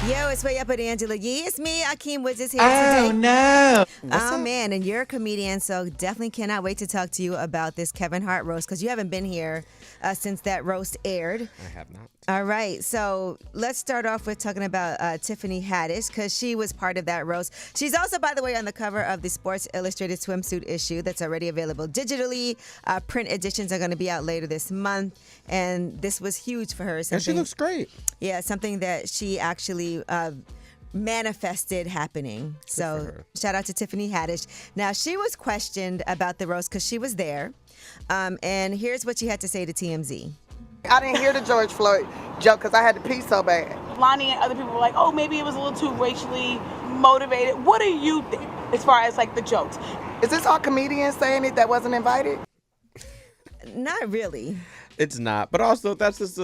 Yo, it's Way Up with Angela Yee. It's me, Akeem Woods is here today. Oh, no. Man, and you're a comedian, so definitely cannot wait to talk to you about this Kevin Hart roast because you haven't been here since that roast aired. I have not. All right, so let's start off with talking about Tiffany Haddish because she was part of that roast. She's also, by the way, on the cover of the Sports Illustrated swimsuit issue that's already available digitally. Print editions are going to be out later this month, and this was huge for her. And she looks great. Yeah, something that she actually manifested happening. So shout out to Tiffany Haddish. Now, she was questioned about the roast because she was there, and here's what she had to say to TMZ. I didn't hear the George Floyd joke because I had to pee so bad. Lonnie and other people were like, oh, maybe it was a little too racially motivated. What do you think as far as like the jokes? Is this all comedians saying it that wasn't invited? Not really. It's not. But also, that's just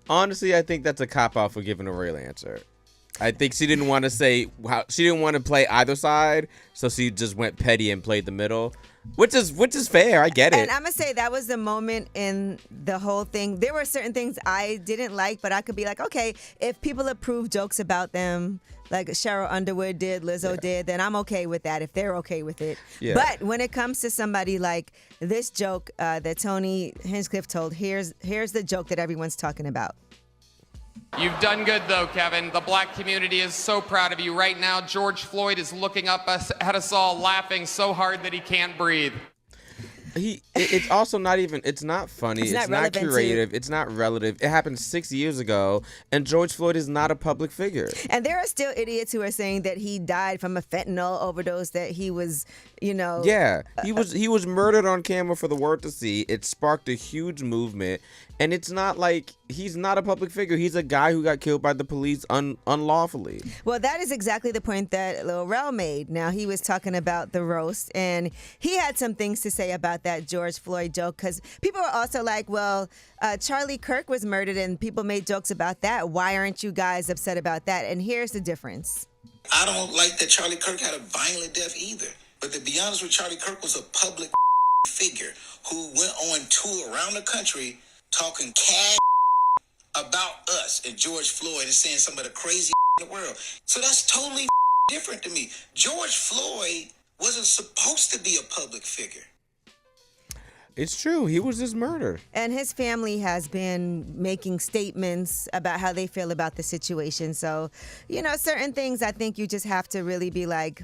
honestly, I think that's a cop-out for giving a real answer. I think she didn't want to say she didn't want to play either side, so she just went petty and played the middle, which is fair. I get it. And I'm gonna say that was the moment in the whole thing. There were certain things I didn't like, but I could be like, okay, if people approve jokes about them, like Cheryl Underwood did, Lizzo did, then I'm okay with that if they're okay with it. Yeah. But when it comes to somebody like this joke that Tony Hinchcliffe told, here's the joke that everyone's talking about. You've done good, though, Kevin. The black community is so proud of you. Right now, George Floyd is looking up at us all, laughing so hard that he can't breathe. It's also not even, it's not funny, it's not creative, it's not relative. It happened 6 years ago, and George Floyd is not a public figure. And there are still idiots who are saying that he died from a fentanyl overdose, that he was, Yeah, he was murdered on camera for the world to see. It sparked a huge movement, and it's not like he's not a public figure. He's a guy who got killed by the police unlawfully. Well, that is exactly the point that Lil Rel made. Now, he was talking about the roast, and he had some things to say about that George Floyd joke, because people were also like, well, Charlie Kirk was murdered, and people made jokes about that. Why aren't you guys upset about that? And here's the difference. I don't like that Charlie Kirk had a violent death either. But to be honest with Charlie Kirk was a public figure who went on tour around the country talking cash about us and George Floyd and saying some of the crazy in the world. So that's totally different to me. George Floyd wasn't supposed to be a public figure. It's true. He was just murdered. And his family has been making statements about how they feel about the situation. So, certain things I think you just have to really be like,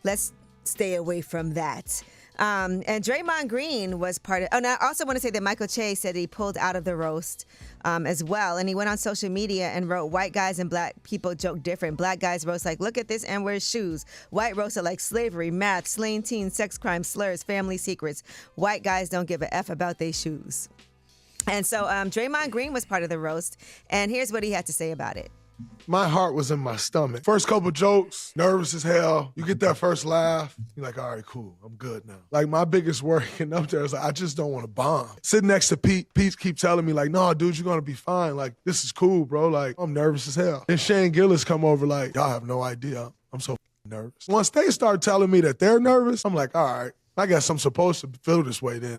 let's stay away from that. And Draymond Greene was part of... Oh, and I also want to say that Michael Che said he pulled out of the roast as well. And he went on social media and wrote, white guys and black people joke different. Black guys roast like, look at this N-word shoes. White roasts are like slavery, math, slaying teens, sex crimes, slurs, family secrets. White guys don't give a F about their shoes. And so Draymond Greene was part of the roast. And here's what he had to say about it. My heart was in my stomach. First couple jokes, nervous as hell. You get that first laugh, you're like, all right, cool, I'm good now. Like, my biggest worry getting up there is like, I just don't want to bomb. Sitting next to Pete keeps telling me like, no, dude, you're going to be fine. Like, this is cool, bro. Like, I'm nervous as hell. Then Shane Gillis come over like, y'all have no idea. I'm so nervous. Once they start telling me that they're nervous, I'm like, all right, I guess I'm supposed to feel this way then.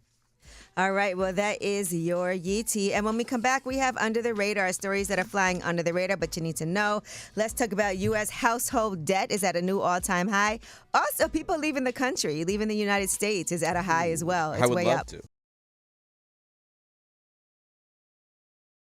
All right, well, that is your Yee Tea. And when we come back, we have Under the Radar, stories that are flying under the radar, but you need to know. Let's talk about U.S. household debt is at a new all-time high. Also, people leaving the country, leaving the United States is at a high as well. It's I would way love up. to.